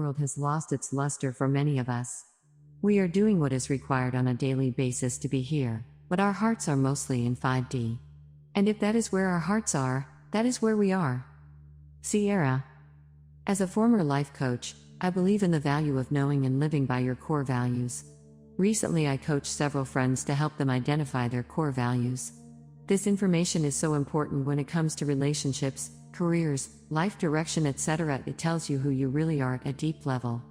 world has lost its luster for many of us. We are doing what is required on a daily basis to be here, but our hearts are mostly in 5D. And if that is where our hearts are, that is where we are. Sierra. As a former life coach, I believe in the value of knowing and living by your core values. Recently, I coached several friends to help them identify their core values. This information is so important when it comes to relationships, careers, life direction, etc. It tells you who you really are at a deep level.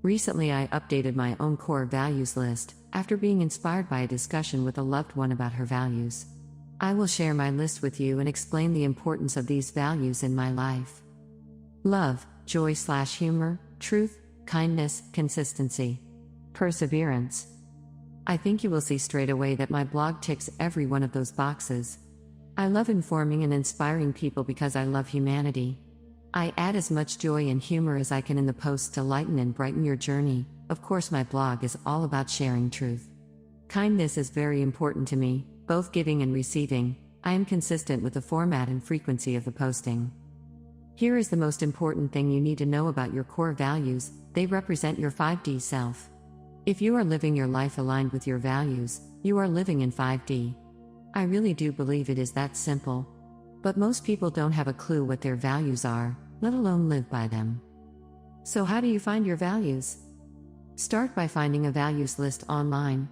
Recently, I updated my own core values list, after being inspired by a discussion with a loved one about her values. I will share my list with you and explain the importance of these values in my life. Love, joy/humor, truth, kindness, consistency, perseverance. I think you will see straight away that my blog ticks every one of those boxes. I love informing and inspiring people because I love humanity. I add as much joy and humor as I can in the posts to lighten and brighten your journey. Of course, my blog is all about sharing truth. Kindness is very important to me, both giving and receiving. I am consistent with the format and frequency of the posting. Here is the most important thing you need to know about your core values: they represent your 5D self. If you are living your life aligned with your values, you are living in 5D. I really do believe it is that simple. But most people don't have a clue what their values are, let alone live by them. So how do you find your values? Start by finding a values list online.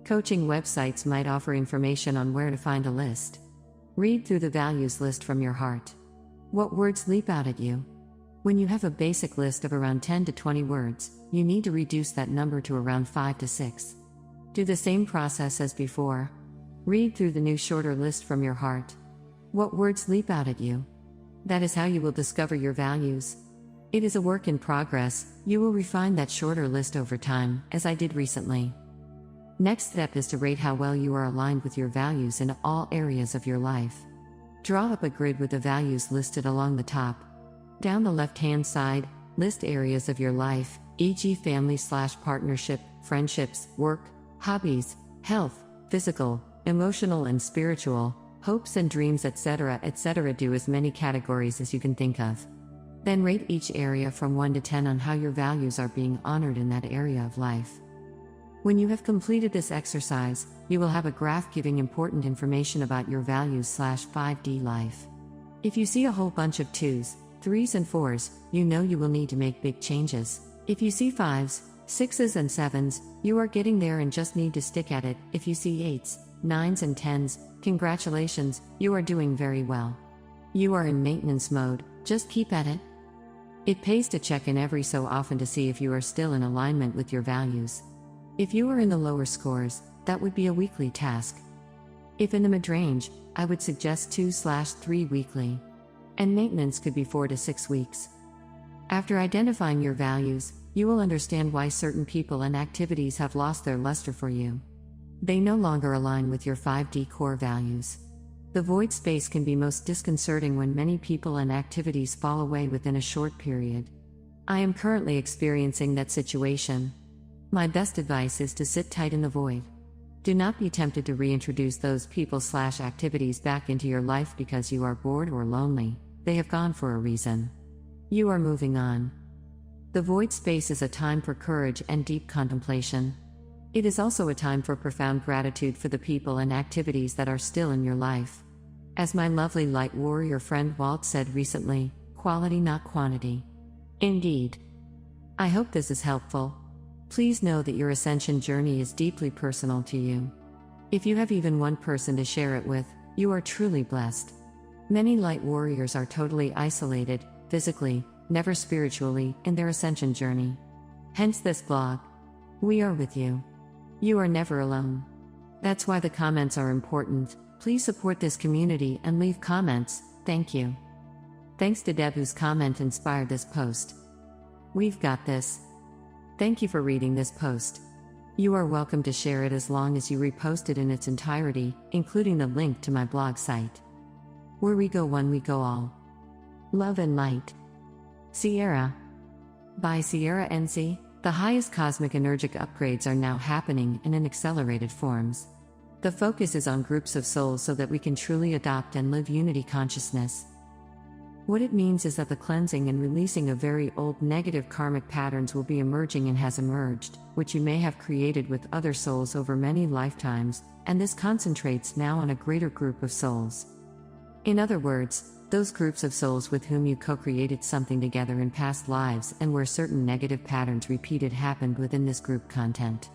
Coaching websites might offer information on where to find a list. Read through the values list from your heart. What words leap out at you? When you have a basic list of around 10 to 20 words, you need to reduce that number to around 5 to 6. Do the same process as before. Read through the new shorter list from your heart. What words leap out at you? That is how you will discover your values. It is a work in progress. You will refine that shorter list over time, as I did recently. Next step is to rate how well you are aligned with your values in all areas of your life. Draw up a grid with the values listed along the top. Down the left-hand side, list areas of your life, e.g. family/partnership, friendships, work, hobbies, health, physical, emotional and spiritual, hopes and dreams, etc., etc. Do as many categories as you can think of. Then rate each area from 1 to 10 on how your values are being honored in that area of life. When you have completed this exercise, you will have a graph giving important information about your values/5D life. If you see a whole bunch of 2s, 3s and 4s, you know you will need to make big changes. If you see 5s, 6s and 7s, you are getting there and just need to stick at it. If you see 8s, 9s and 10s, congratulations, you are doing very well. You are in maintenance mode, just keep at it. It pays to check in every so often to see if you are still in alignment with your values. If you are in the lower scores, that would be a weekly task. If in the mid-range, I would suggest 2/3 weekly. And maintenance could be 4 to 6 weeks. After identifying your values, you will understand why certain people and activities have lost their luster for you. They no longer align with your 5D core values. The void space can be most disconcerting when many people and activities fall away within a short period. I am currently experiencing that situation. My best advice is to sit tight in the void. Do not be tempted to reintroduce those people/activities back into your life because you are bored or lonely. They have gone for a reason. You are moving on. The void space is a time for courage and deep contemplation. It is also a time for profound gratitude for the people and activities that are still in your life. As my lovely light warrior friend Walt said recently, quality not quantity. Indeed. I hope this is helpful. Please know that your ascension journey is deeply personal to you. If you have even one person to share it with, you are truly blessed. Many light warriors are totally isolated, physically, never spiritually, in their ascension journey. Hence this blog. We are with you. You are never alone. That's why the comments are important. Please support this community and leave comments. Thank you. Thanks to Deb whose comment inspired this post. We've got this. Thank you for reading this post. You are welcome to share it as long as you repost it in its entirety, including the link to my blog site. Where we go one, we go all. Love and light. Sierra. By Sierra 𝐿. The highest cosmic energetic upgrades are now happening in an accelerated forms. The focus is on groups of souls so that we can truly adopt and live unity consciousness. What it means is that the cleansing and releasing of very old negative karmic patterns will be emerging and has emerged, which you may have created with other souls over many lifetimes, and this concentrates now on a greater group of souls. In other words, those groups of souls with whom you co-created something together in past lives and where certain negative patterns repeated happened within this group content.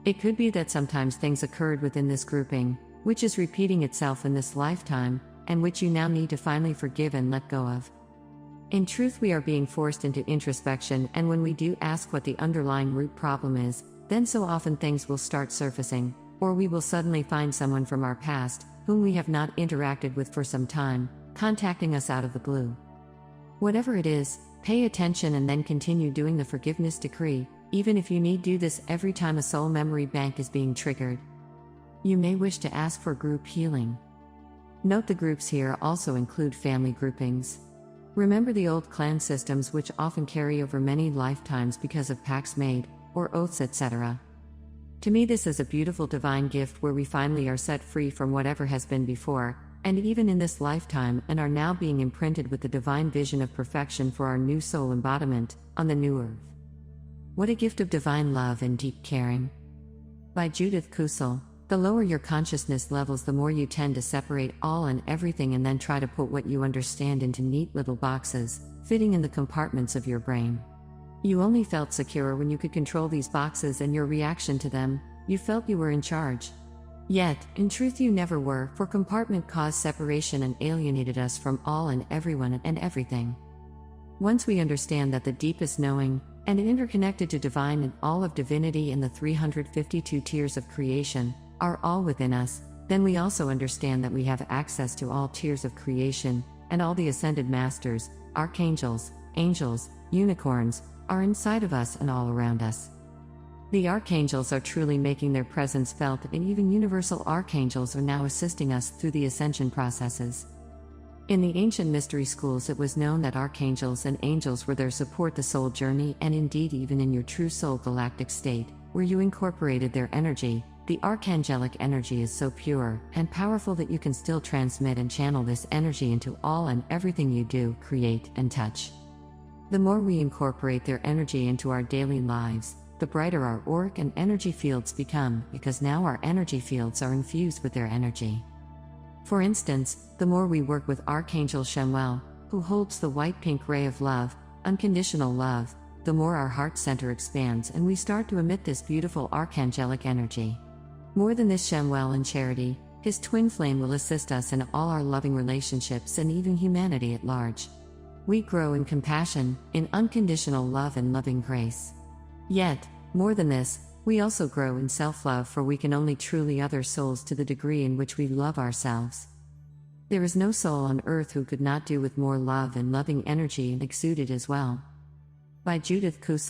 It could be that sometimes things occurred within this grouping, which is repeating itself in this lifetime, and which you now need to finally forgive and let go of. In truth, we are being forced into introspection, and when we do ask what the underlying root problem is, then so often things will start surfacing, or we will suddenly find someone from our past, whom we have not interacted with for some time, contacting us out of the blue. Whatever it is, pay attention and then continue doing the forgiveness decree, even if you need do this every time a soul memory bank is being triggered. You may wish to ask for group healing. Note the groups here also include family groupings. Remember the old clan systems which often carry over many lifetimes because of pacts made, or oaths, etc. To me, this is a beautiful divine gift where we finally are set free from whatever has been before, and even in this lifetime, and are now being imprinted with the divine vision of perfection for our new soul embodiment, on the new earth. What a gift of divine love and deep caring. By Judith Kusel. The lower your consciousness levels, the more you tend to separate all and everything and then try to put what you understand into neat little boxes, fitting in the compartments of your brain. You only felt secure when you could control these boxes and your reaction to them, you felt you were in charge. Yet, in truth you never were, for compartment caused separation and alienated us from all and everyone and everything. Once we understand that the deepest knowing, and interconnected to divine and all of divinity and the 352 tiers of creation, are all within us, then we also understand that we have access to all tiers of creation, and all the ascended masters, archangels, angels, unicorns, are inside of us and all around us. The archangels are truly making their presence felt, and even universal archangels are now assisting us through the ascension processes. In the ancient mystery schools, it was known that archangels and angels were there to support the soul journey, and indeed even in your true soul galactic state, where you incorporated their energy, the archangelic energy is so pure and powerful that you can still transmit and channel this energy into all and everything you do, create, and touch. The more we incorporate their energy into our daily lives, the brighter our auric and energy fields become, because now our energy fields are infused with their energy. For instance, the more we work with Archangel Chamuel, who holds the white-pink ray of love, unconditional love, the more our heart center expands and we start to emit this beautiful archangelic energy. More than this, Chamuel in charity, his twin flame will assist us in all our loving relationships and even humanity at large. We grow in compassion, in unconditional love and loving grace. Yet, more than this, we also grow in self-love, for we can only truly other souls to the degree in which we love ourselves. There is no soul on earth who could not do with more love and loving energy and exude it as well. By Judith Kusel.